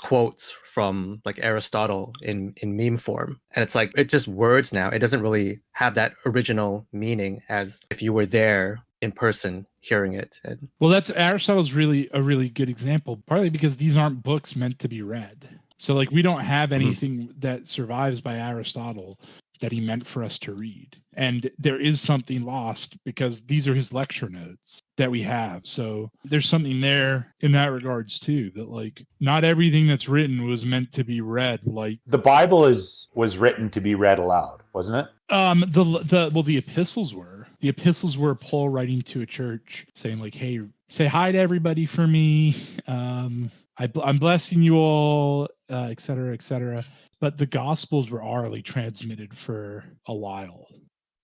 quotes from like Aristotle in meme form. And it's like, it's just words now. It doesn't really have that original meaning as if you were there in person hearing it. Well, that's Aristotle's really a really good example, partly because these aren't books meant to be read. So like we don't have anything that survives by Aristotle that he meant for us to read. And there is something lost because these are his lecture notes that we have. So there's something there in that regards too, that like not everything that's written was meant to be read. Like the Bible was written to be read aloud, wasn't it? The epistles were. The epistles were Paul writing to a church saying like, hey, say hi to everybody for me. I'm blessing you all, et cetera, et cetera. But the Gospels were orally transmitted for a while.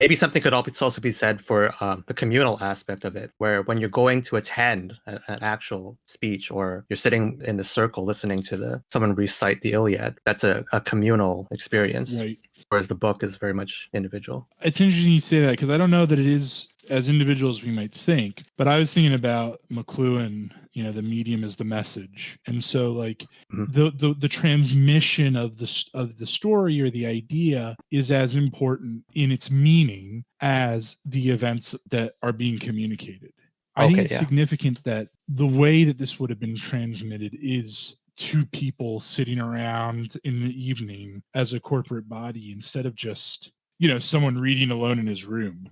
Maybe something could also be said for the communal aspect of it, where when you're going to attend an actual speech, or you're sitting in the circle listening to someone recite the Iliad, that's a communal experience. Right. Whereas the book is very much individual. It's interesting you say that, because I don't know that it is as individual as we might think, but I was thinking about McLuhan, the medium is the message. And so like the transmission of the story or the idea is as important in its meaning as the events that are being communicated. I think it's significant that the way that this would have been transmitted is two people sitting around in the evening as a corporate body, instead of just, someone reading alone in his room.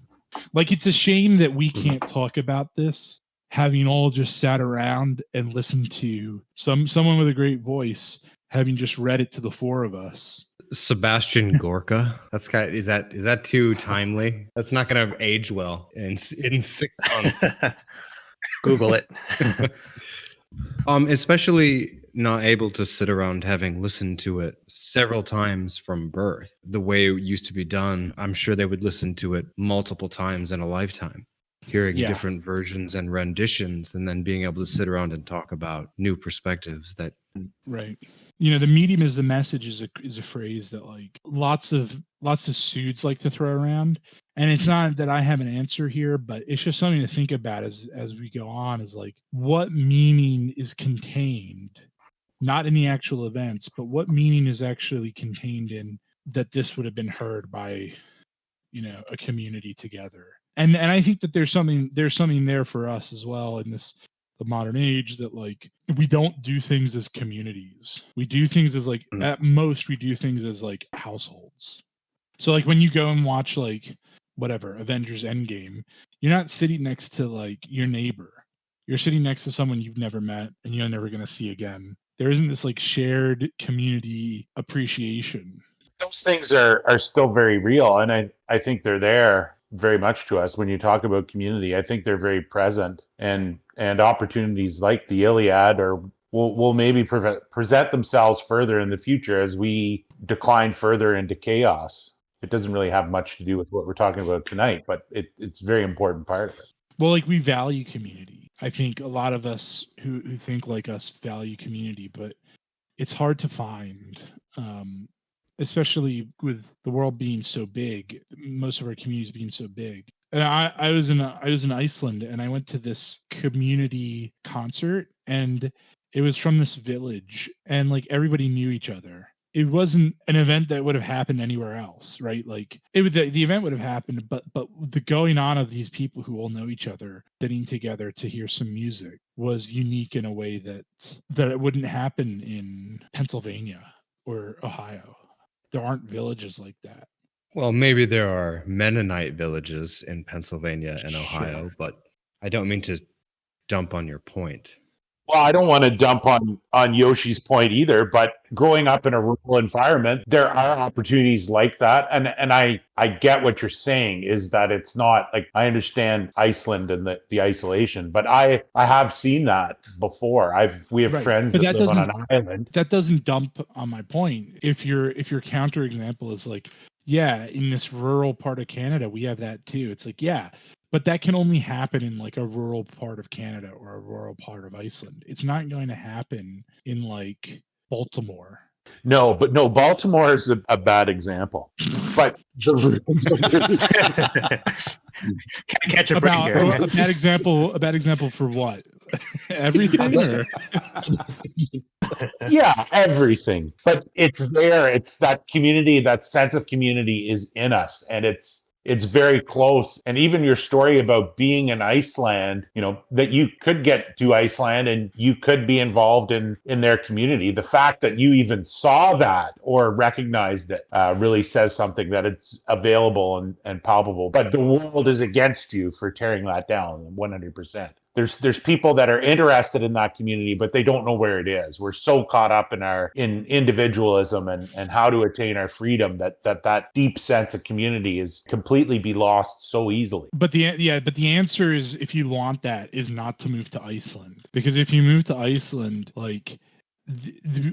Like, it's a shame that we can't talk about this, having all just sat around and listened to someone with a great voice having just read it to the four of us. Sebastian Gorka. That's is that too timely? That's not going to age well in 6 months. Google it. Especially not able to sit around having listened to it several times from birth. The way it used to be done, I'm sure they would listen to it multiple times in a lifetime, hearing different versions and renditions, and then being able to sit around and talk about new perspectives that. Right. The medium is the message is a phrase that like lots of suits like to throw around. And it's not that I have an answer here, but it's just something to think about as we go on, is like, what meaning is contained not in the actual events, but what meaning is actually contained in that this would have been heard by, a community together. And I think that there's something there for us as well in the modern age, that like we don't do things as communities. We do things as like at most we do things as like households. So like when you go and watch like whatever Avengers Endgame, you're not sitting next to like your neighbor. You're sitting next to someone you've never met and you're never going to see again. There isn't this like shared community appreciation. Those things are still very real, and I think they're there very much to us when you talk about community. I think they're very present, and opportunities like the Iliad will maybe present themselves further in the future as we decline further into chaos. It doesn't really have much to do with what we're talking about tonight, but it's a very important part of it. Well, like we value community. I think a lot of us who think like us value community, but it's hard to find, especially with the world being so big, most of our communities being so big. And I was in Iceland, and I went to this community concert, and it was from this village, and like everybody knew each other. It wasn't an event that would have happened anywhere else, right? Like the event would have happened, but the going on of these people who all know each other, sitting together to hear some music, was unique in a way that it wouldn't happen in Pennsylvania or Ohio. There aren't villages like that. Well, maybe there are Mennonite villages in Pennsylvania and Ohio, but I don't mean to dump on your point. Well, I don't want to dump on Yoshi's point either, but growing up in a rural environment, there are opportunities like that. And I get what you're saying, is that it's not like, I understand Iceland and the isolation, but I have seen that before. We have friends that live on an island. That doesn't dump on my point. If your counter example is like, yeah, in this rural part of Canada, we have that too. It's like, yeah, but that can only happen in like a rural part of Canada or a rural part of Iceland. It's not going to happen in like Baltimore. No, Baltimore is a bad example. But catch a break here. A bad example for what? Everything? Or? Yeah, everything. But it's there. It's that community, that sense of community is in us, and it's very close. And even your story about being in Iceland, that you could get to Iceland and you could be involved in their community. The fact that you even saw that or recognized it really says something, that it's available and palpable. But the world is against you for tearing that down 100%. There's people that are interested in that community, but they don't know where it is. We're so caught up in individualism and how to attain our freedom that deep sense of community is completely be lost so easily. But the answer is, if you want that, is not to move to Iceland, because if you move to Iceland, like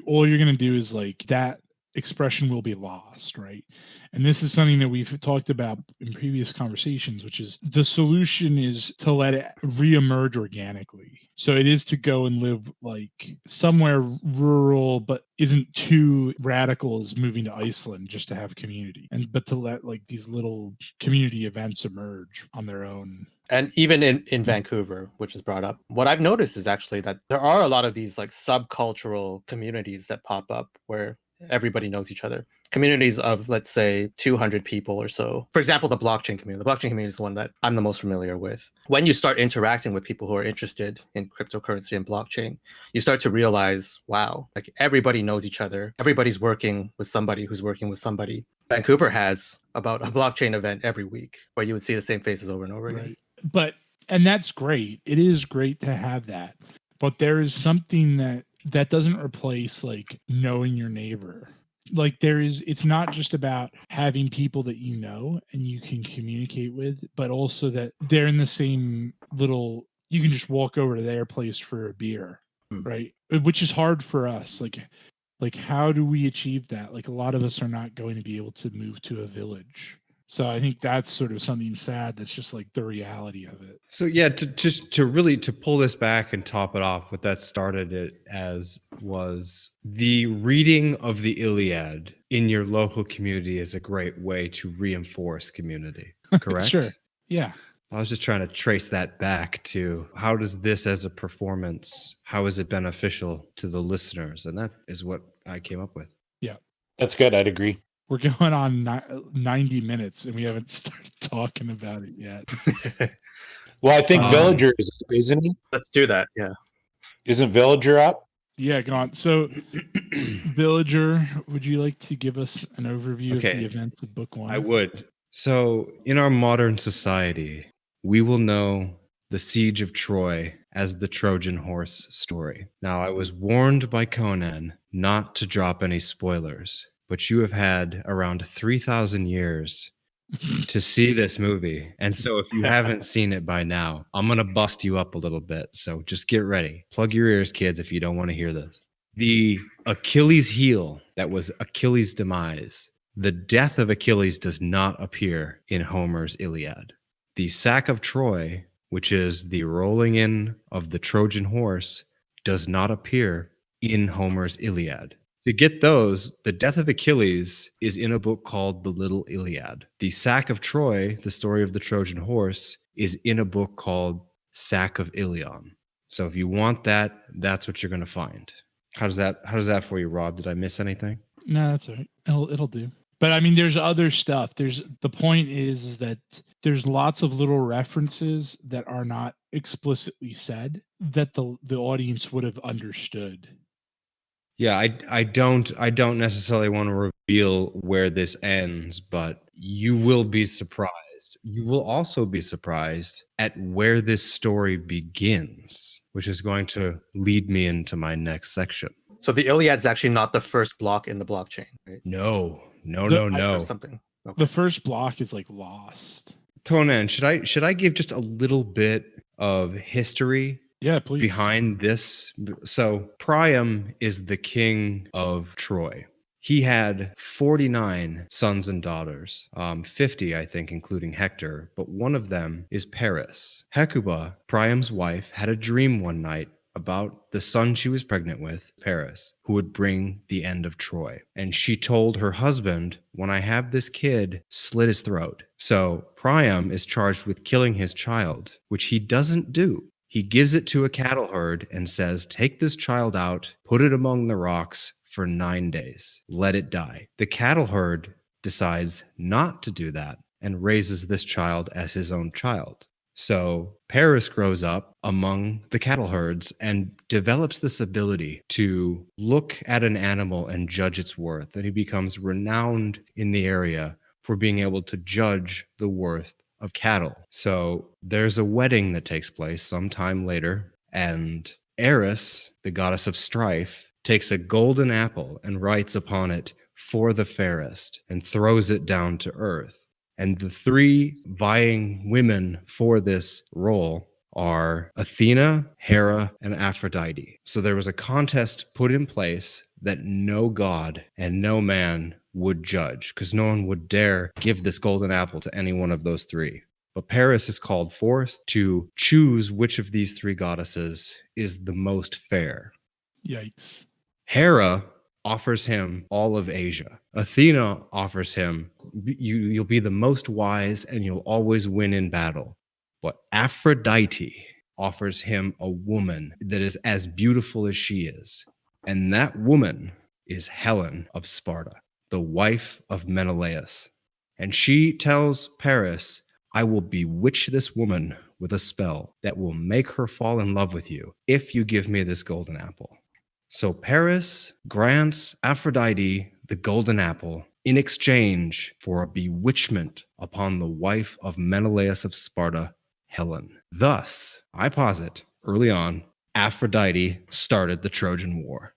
all you're gonna do is like that expression will be lost, right? And this is something that we've talked about in previous conversations, which is the solution is to let it reemerge organically. So it is to go and live like somewhere rural, but isn't too radical as moving to Iceland just to have community, but to let like these little community events emerge on their own. And even in Vancouver, which is brought up, what I've noticed is actually that there are a lot of these like subcultural communities that pop up where everybody knows each other. Communities of, let's say, 200 people or so. For example, the blockchain community. The blockchain community is the one that I'm the most familiar with. When you start interacting with people who are interested in cryptocurrency and blockchain, you start to realize, wow, like everybody knows each other. Everybody's working with somebody who's working with somebody. Vancouver has about a blockchain event every week where you would see the same faces over and over again. Right. And that's great. It is great to have that. But there is something that doesn't replace like knowing your neighbor. Like it's not just about having people that you know and you can communicate with, but also that they're in the same little, you can just walk over to their place for a beer, right? Which is hard for us. Like how do we achieve that? Like a lot of us are not going to be able to move to a village. So I think that's sort of something sad. That's just like the reality of it. So yeah, to pull this back and top it off, what that started it as was the reading of the Iliad in your local community is a great way to reinforce community. Correct? Sure. Yeah. I was just trying to trace that back to how does this as a performance, how is it beneficial to the listeners? And that is what I came up with. Yeah. That's good. I'd agree. We're going on 90 minutes and we haven't started talking about it yet. Well, I think Um, Villager is, isn't he? Let's do that. Yeah. Isn't Villager up? Yeah, go on. So, Villager, would you like to give us an overview of Okay. the events of book 1? I would. So, in our modern society, we will know the Siege of Troy as the Trojan Horse story. Now, I was warned by Conan not to drop any spoilers, but you have had around 3,000 years to see this movie. And so, if you haven't seen it by now, I'm going to bust you up a little bit. So, just get ready. Plug your ears, kids, if you don't want to hear this. The Achilles heel that was Achilles' demise. The death of Achilles does not appear in Homer's Iliad. The sack of Troy, which is the rolling in of the Trojan horse, does not appear in Homer's Iliad. To get those, the death of Achilles is in a book called The Little Iliad. The sack of Troy, the story of the Trojan horse, is in a book called Sack of Ilion. So if you want that, that's what you're going to find. How does that for you, Rob? Did I miss anything? No, that's all right. It'll do. But I mean, there's other stuff. The point is that there's lots of little references that are not explicitly said that the audience would have understood. Yeah, I don't necessarily want to reveal where this ends, but you will be surprised. You will also be surprised at where this story begins, which is going to lead me into my next section. So the Iliad's actually not the first block in the blockchain, right? No. Or something. Okay. The first block is like lost. Conan, should I give just a little bit of history Yeah, please. behind this? So Priam is the king of Troy. He had 49 sons and daughters, 50, I think, including Hector, but one of them is Paris. Hecuba, Priam's wife, had a dream one night about the son she was pregnant with, Paris, who would bring the end of Troy. And she told her husband, when I have this kid, slit his throat. So Priam is charged with killing his child, which he doesn't do. He gives it to a cattle herd and says, take this child out, put it among the rocks for 9 days, let it die. The cattle herd decides not to do that and raises this child as his own child. So Paris grows up among the cattle herds and develops this ability to look at an animal and judge its worth. And he becomes renowned in the area for being able to judge the worth of cattle. So there's a wedding that takes place sometime later, and Eris, the goddess of strife, takes a golden apple and writes upon it, for the fairest, and throws it down to earth. And the three vying women for this role are Athena, Hera, and Aphrodite. So there was a contest put in place that no god and no man would judge, because no one would dare give this golden apple to any one of those three. But Paris is called forth to choose which of these three goddesses is the most fair. Yikes. Hera offers him all of Asia. Athena offers him, you'll be the most wise and you'll always win in battle. But Aphrodite offers him a woman that is as beautiful as she is. And that woman is Helen of Sparta, the wife of Menelaus. And she tells Paris, I will bewitch this woman with a spell that will make her fall in love with you if you give me this golden apple. So Paris grants Aphrodite the golden apple in exchange for a bewitchment upon the wife of Menelaus of Sparta, Helen. Thus, I posit, early on, Aphrodite started the Trojan War.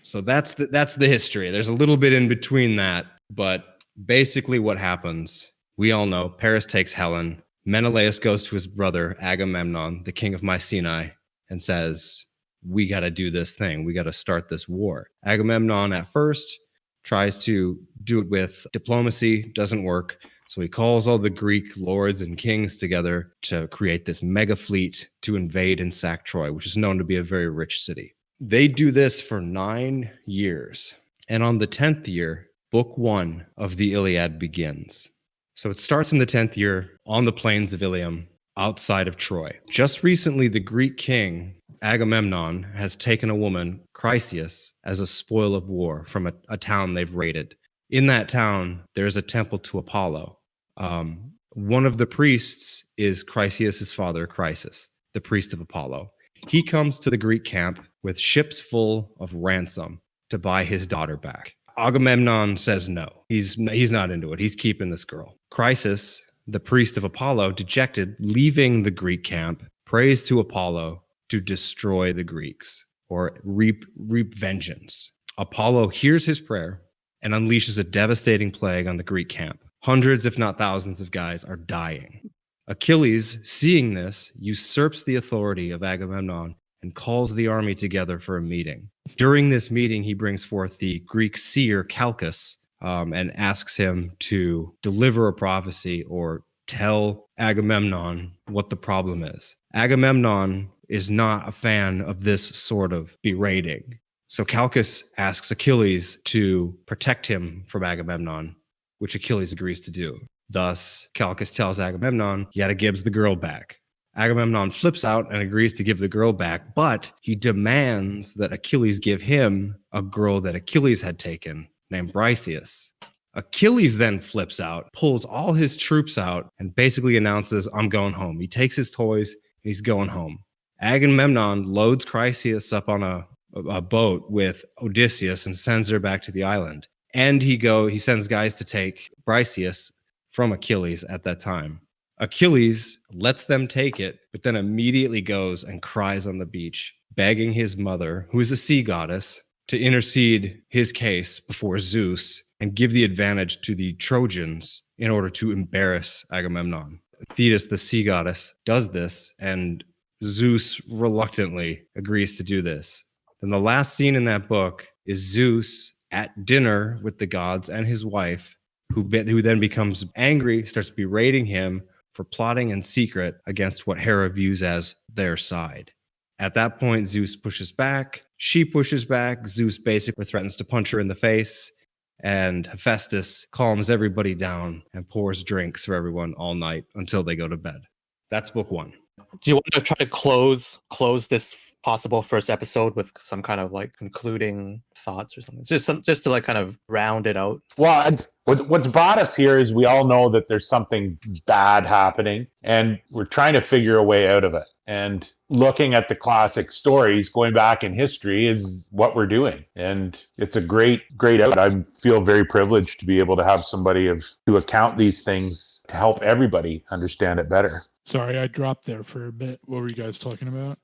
So that's the history. There's a little bit in between that, but basically what happens, we all know, Paris takes Helen, Menelaus goes to his brother Agamemnon, the king of Mycenae, and says, we got to do this thing. We got to start this war. Agamemnon at first tries to do it with diplomacy, doesn't work. So he calls all the Greek lords and kings together to create this mega fleet to invade and sack Troy, which is known to be a very rich city. They do this for 9 years. And on the 10th year, book 1 of the Iliad begins. So it starts in the 10th year on the plains of Ilium. outside of Troy. Just recently, the Greek king Agamemnon has taken a woman, Chryseis, as a spoil of war from a town they've raided. In that town, there's a temple to Apollo. One of the priests is Chryseis' father, Chrysis, the priest of Apollo. He comes to the Greek camp with ships full of ransom to buy his daughter back. Agamemnon says no. He's not into it. He's keeping this girl. Chrysis, the priest of Apollo, dejected, leaving the Greek camp, prays to Apollo to destroy the Greeks or reap vengeance. Apollo hears his prayer and unleashes a devastating plague on the Greek camp. Hundreds, if not thousands, of guys are dying. Achilles, seeing this, usurps the authority of Agamemnon and calls the army together for a meeting. During this meeting, he brings forth the Greek seer Calchas and asks him to deliver a prophecy or tell Agamemnon what the problem is. Agamemnon is not a fan of this sort of berating. So Calchas asks Achilles to protect him from Agamemnon, which Achilles agrees to do. Thus, Calchas tells Agamemnon, he gives the girl back. Agamemnon flips out and agrees to give the girl back, but he demands that Achilles give him a girl that Achilles had taken, named Briseis. Achilles then flips out, pulls all his troops out, and basically announces, I'm going home. He takes his toys, and he's going home. Agamemnon loads Chryseis up on a boat with Odysseus and sends her back to the island. And he sends guys to take Briseis from Achilles at that time. Achilles lets them take it, but then immediately goes and cries on the beach, begging his mother, who is a sea goddess, to intercede his case before Zeus and give the advantage to the Trojans in order to embarrass Agamemnon. Thetis, the sea goddess, does this, and Zeus reluctantly agrees to do this. Then the last scene in that book is Zeus at dinner with the gods and his wife, who then becomes angry, starts berating him for plotting in secret against what Hera views as their side. At that point, Zeus pushes back, she pushes back, Zeus basically threatens to punch her in the face, and Hephaestus calms everybody down and pours drinks for everyone all night until they go to bed. That's book one. Do you want to try to close this possible first episode with some kind of like concluding thoughts or something? Just to like kind of round it out. Well, what's brought us here is we all know that there's something bad happening, and we're trying to figure a way out of it. And looking at the classic stories, going back in history, is what we're doing. And it's a great out. I feel very privileged to be able to have somebody to account these things to help everybody understand it better. Sorry, I dropped there for a bit. What were you guys talking about?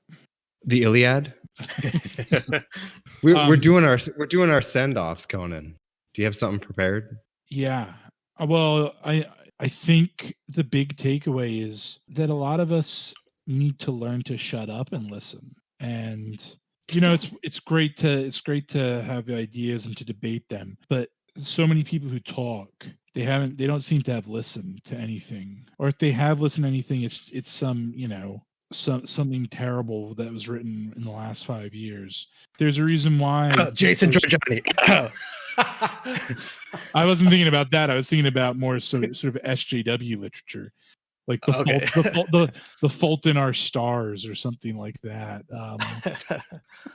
The Iliad. We're doing our send-offs, Conan. Do you have something prepared? Yeah. Well, I think the big takeaway is that a lot of us need to learn to shut up and listen. And it's great to have ideas and to debate them, but so many people who talk, they don't seem to have listened to anything, or if they have listened to anything, it's something terrible that was written in the last 5 years. There's a reason why Jason Giorgiani. I wasn't thinking about that. I was thinking about more sort of SJW literature, like the Fault in Our Stars or something like that.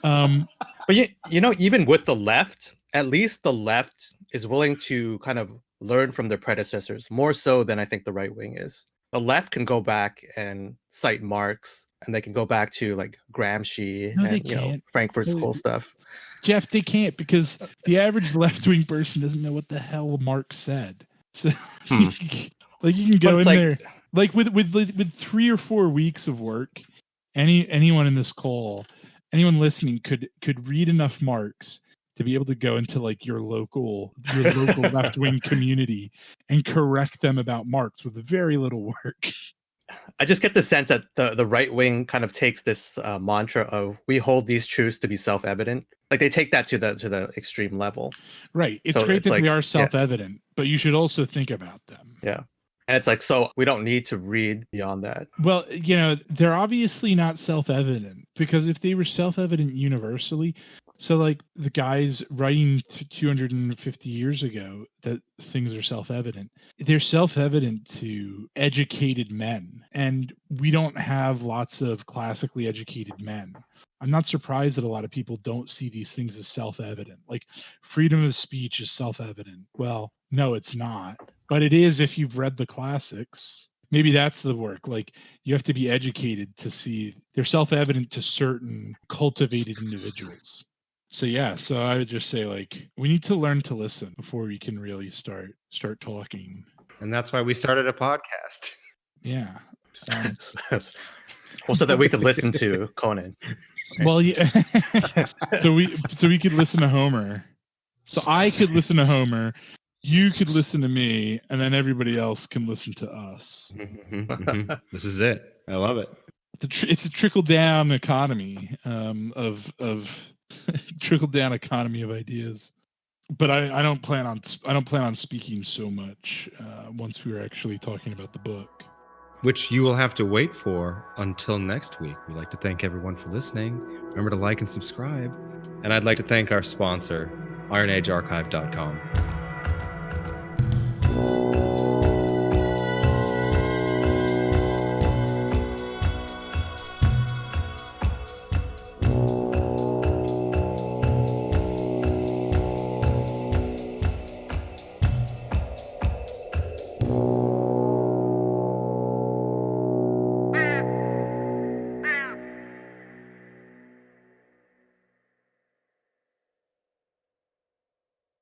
But even with the left, at least the left is willing to kind of learn from their predecessors more so than I think the right wing is. The left can go back and cite Marx, and they can go back to like Gramsci and Frankfurt School stuff. Jeff, they can't, because the average left-wing person doesn't know what the hell Marx said. So like you can go in there, like with 3 or 4 weeks of work, anyone in this call, anyone listening could read enough Marx to be able to go into like your local left-wing community and correct them about Marx with very little work. I just get the sense that the right wing kind of takes this mantra of we hold these truths to be self-evident. Like they take that to the extreme level. Right. It's great that they are self-evident, but you should also think about them. Yeah. And it's like, so we don't need to read beyond that. Well, they're obviously not self-evident, because if they were self-evident universally, So, like, the guys writing 250 years ago that things are self-evident, they're self-evident to educated men. And we don't have lots of classically educated men. I'm not surprised that a lot of people don't see these things as self-evident. Like, freedom of speech is self-evident. Well, no, it's not. But it is if you've read the classics. Maybe that's the work. Like, you have to be educated to see they're self-evident to certain cultivated individuals. So yeah, so I would just say, like, we need to learn to listen before we can really start talking. And that's why we started a podcast. Yeah. Well, so that we could listen to Conan. Well, yeah. so we could listen to Homer. So I could listen to Homer, you could listen to me, and then everybody else can listen to us. This is it. I love it. It's a trickle down economy of trickle down economy of ideas. But I don't plan on speaking so much once we're actually talking about the book. Which you will have to wait for until next week. We'd like to thank everyone for listening. Remember to like and subscribe. And I'd like to thank our sponsor, IronAgeArchive.com.